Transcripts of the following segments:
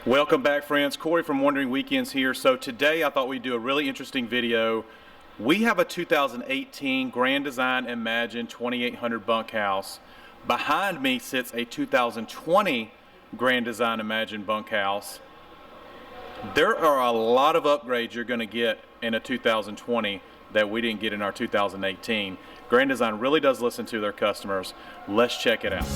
Welcome back, friends. Corey from Wandering Weekends here. So today I thought we'd do a really interesting video. We have a 2018 Grand Design Imagine 2800 bunkhouse. Behind me sits a 2020 Grand Design Imagine bunkhouse. There are a lot of upgrades you're going to get in a 2020 that we didn't get in our 2018. Grand Design really does listen to their customers. Let's check it out.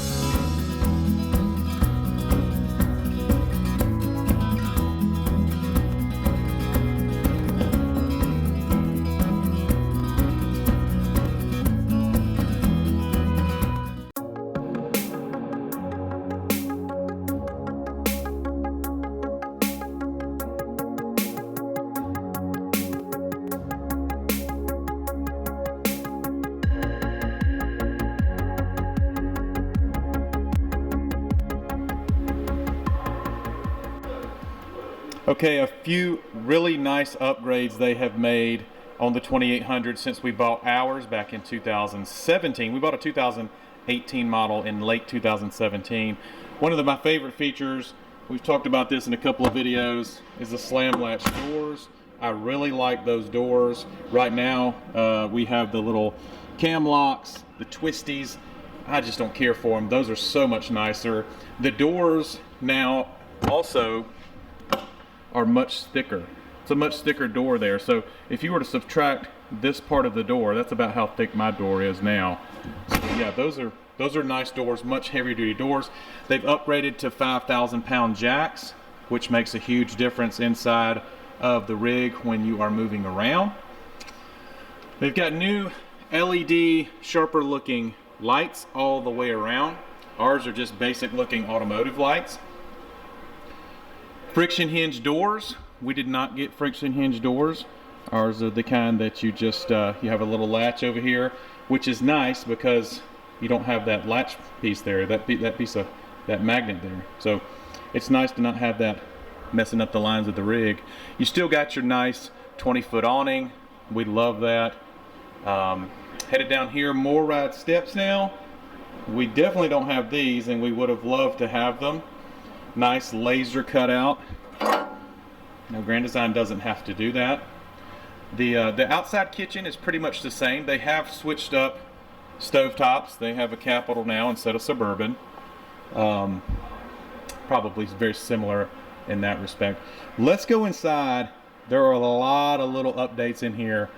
Okay, a few really nice upgrades they have made on the 2800 since we bought ours back in 2017. We bought a 2018 model in late 2017. One of my favorite features, we've talked about this in a couple of videos, is the slam latch doors. I really like those doors. Right now we have the little cam locks, the twisties. I just don't care for them. Those are so much nicer. The doors now also are much thicker. It's a much thicker door there. So if you were to subtract this part of the door, that's about how thick my door is now. So yeah, those are nice doors, much heavier duty doors. They've upgraded to 5,000-pound jacks, which makes a huge difference inside of the rig when you are moving around. They've got new LED sharper looking lights all the way around. Ours are just basic looking automotive lights. Friction hinge doors. We did not get friction hinge doors. Ours are the kind that you just you have a little latch over here, which is nice because you don't have that latch piece there, that piece of that magnet there. So it's nice to not have that messing up the lines of the rig. You still got your nice 20-foot awning. We love that. Headed down here, more ride steps now. We definitely don't have these, and we would have loved to have them. Nice laser cutout. Now Grand Design doesn't have to do that. The outside kitchen is pretty much the same. They have switched up stovetops. They have a Capital now instead of Suburban. Probably very similar in that respect. Let's go inside. There are a lot of little updates in here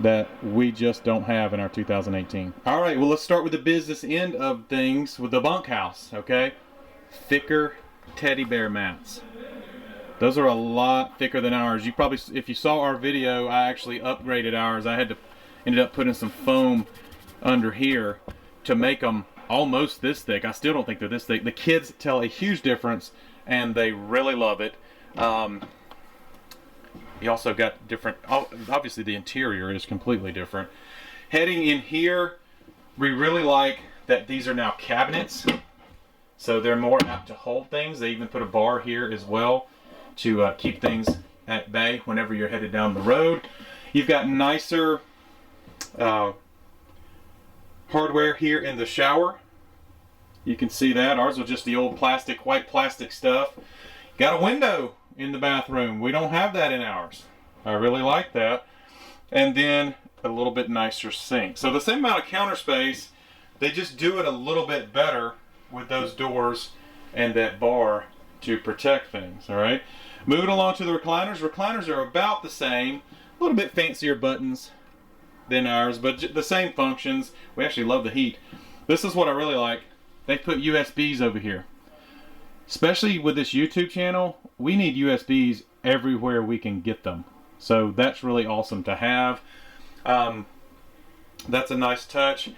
that we just don't have in our 2018. All right, well, let's start with the business end of things with the bunkhouse, okay? Thicker teddy bear mats. Those are a lot thicker than ours. You probably, if you saw our video, I actually upgraded ours. I ended up putting some foam under here to make them almost this thick. I still don't think they're this thick. The kids tell a huge difference and they really love it. You also got different, obviously the interior is completely different. Heading in here, we really like that these are now cabinets. So they're more apt to hold things. They even put a bar here as well to keep things at bay whenever you're headed down the road. You've got nicer hardware here in the shower. You can see that. Ours was just the old plastic, white plastic stuff. Got a window in the bathroom. We don't have that in ours. I really like that. And then a little bit nicer sink. So the same amount of counter space, they just do it a little bit better with those doors and that bar to protect things. All right, moving along to the recliners. Recliners are about the same, a little bit fancier buttons than ours, but the same functions. We actually love the heat. This is what I really like. They put USBs over here. Especially with this YouTube channel, we need USBs everywhere we can get them. So that's really awesome to have. That's a nice touch.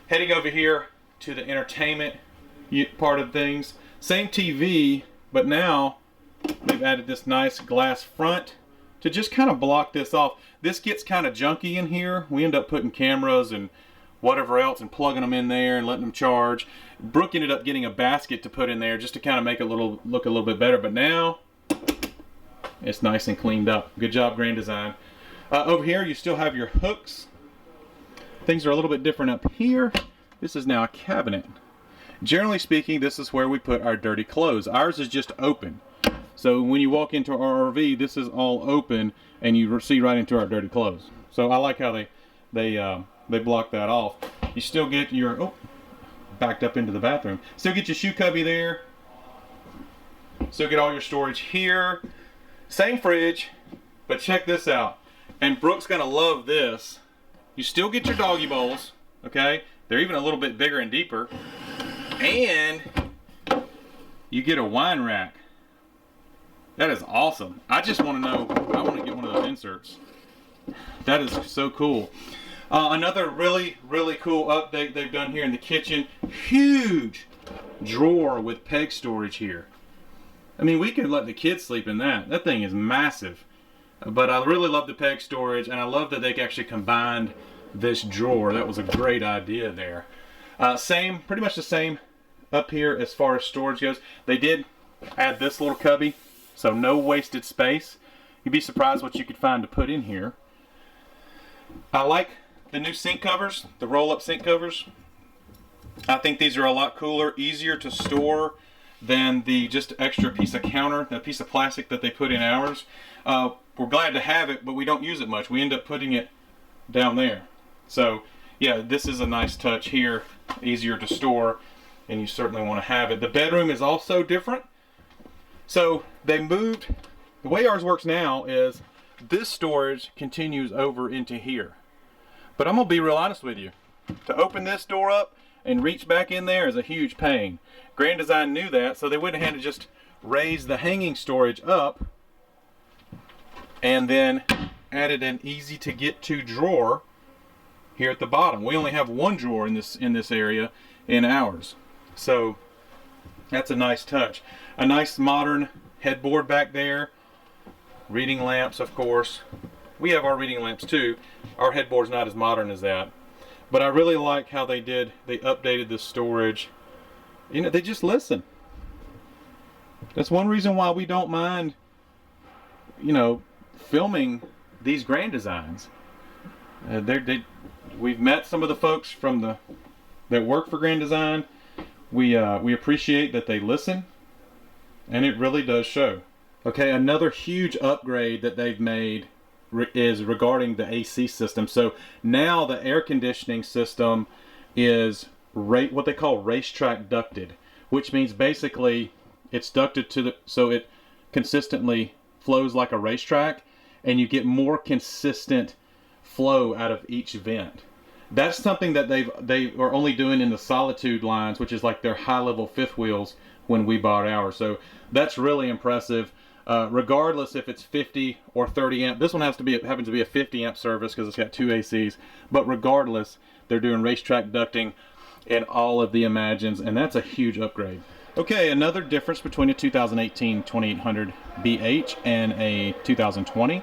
Heading over here to the entertainment part of things. Same TV, but now they've added this nice glass front to just kind of block this off. This gets kind of junky in here. We end up putting cameras and whatever else and plugging them in there and letting them charge. Brooke ended up getting a basket to put in there just to kind of make it look a little bit better, but now it's nice and cleaned up. Good job, Grand Design. Over here you still have your hooks. Things are a little bit different up here. This is now a cabinet. Generally speaking, this is where we put our dirty clothes. Ours is just open. So when you walk into our RV, this is all open, and you see right into our dirty clothes. So I like how they block that off. You still get your backed up into the bathroom. Still get your shoe cubby there. Still get all your storage here. Same fridge, but check this out. And Brooke's gonna love this. You still get your doggy bowls, okay? They're even a little bit bigger and deeper. And you get a wine rack. That is awesome. I just want to know, I want to get one of those inserts. That is so cool. Another really cool update they've done here in the kitchen. Huge drawer with peg storage here. I mean, we could let the kids sleep in that. That thing is massive. But I really love the peg storage, and I love that they actually combined this drawer. That was a great idea there. Pretty much the same up here as far as storage goes. They did add this little cubby, so no wasted space. You'd be surprised what you could find to put in here. I like the new sink covers, the roll-up sink covers. I think these are a lot cooler, easier to store than the just extra piece of counter, that piece of plastic that they put in ours. We're glad to have it, but we don't use it much. We end up putting it down there. So yeah, this is a nice touch here, easier to store, and you certainly want to have it. The bedroom is also different. So they moved, the way ours works now is this storage continues over into here. But I'm gonna be real honest with you. To open this door up and reach back in there is a huge pain. Grand Design knew that, so they went ahead and just raised the hanging storage up and then added an easy to get to drawer here at the bottom. We only have one drawer in this area in ours. So that's a nice touch. A nice modern headboard back there. Reading lamps, of course. We have our reading lamps too. Our headboard's not as modern as that. But I really like how they updated the storage. You know, they just listen. That's one reason why we don't mind, you know, filming these Grand Designs. We've met some of the folks that work for Grand Design. We appreciate that they listen, and it really does show. Okay, another huge upgrade that they've made is regarding the AC system. So now the air conditioning system is what they call racetrack ducted, which means basically it's ducted so it consistently flows like a racetrack, and you get more consistent flow out of each vent. That's something that they are only doing in the Solitude lines, which is like their high-level fifth wheels when we bought ours. So that's really impressive. Regardless if it's 50 or 30 amp, this one happens to be a 50 amp service because it's got two ACs. But regardless, they're doing racetrack ducting in all of the Imagines, and that's a huge upgrade. Okay, another difference between a 2018 2800 BH and a 2020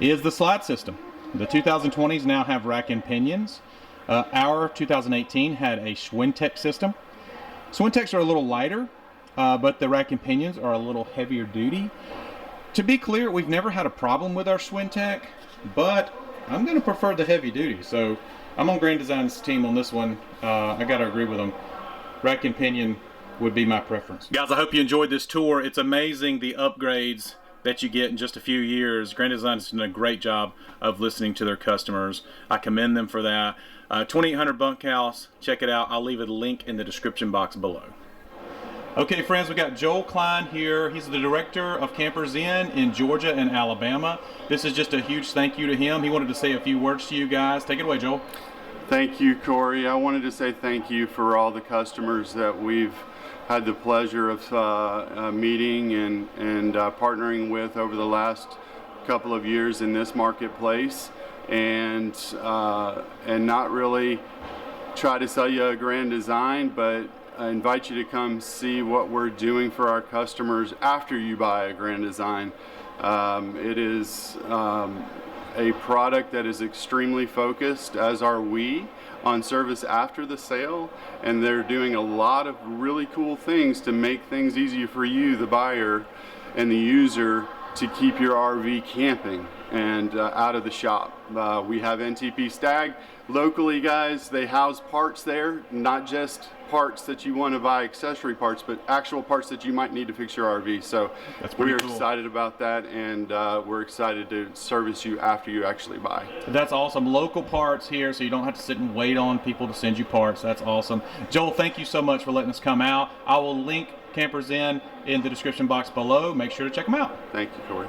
is the slide system. The 2020s now have rack and pinions. Our 2018 had a Schwintek system. Schwinteks are a little lighter, but the rack and pinions are a little heavier duty. To be clear, we've never had a problem with our Schwintek, but I'm going to prefer the heavy duty. So I'm on Grand Design's team on this one. I got to agree with them. Rack and pinion would be my preference. Guys, I hope you enjoyed this tour. It's amazing the upgrades that you get in just a few years. Grand Design has done a great job of listening to their customers. I commend them for that. 2800 Bunkhouse, check it out. I'll leave a link in the description box below. Okay friends, we got Joel Klein here. He's the director of Campers Inn in Georgia and Alabama. This is just a huge thank you to him. He wanted to say a few words to you guys. Take it away, Joel. Thank you, Corey. I wanted to say thank you for all the customers that we've had the pleasure of meeting and partnering with over the last couple of years in this marketplace, and not really try to sell you a Grand Design, but I invite you to come see what we're doing for our customers after you buy a Grand Design. It is a product that is extremely focused, as are we, on service after the sale, and they're doing a lot of really cool things to make things easier for you, the buyer and the user, to keep your RV camping and out of the shop. We have NTP Stag locally, guys. They house parts there, not just parts that you want to buy, accessory parts, but actual parts that you might need to fix your RV. So That's pretty we're cool. excited about that, and we're excited to service you after you actually buy. That's awesome. Local parts here, so you don't have to sit and wait on people to send you parts. That's awesome. Joel, thank you so much for letting us come out. I will link Campers Inn in the description box below. Make sure to check them out. Thank you, Corey.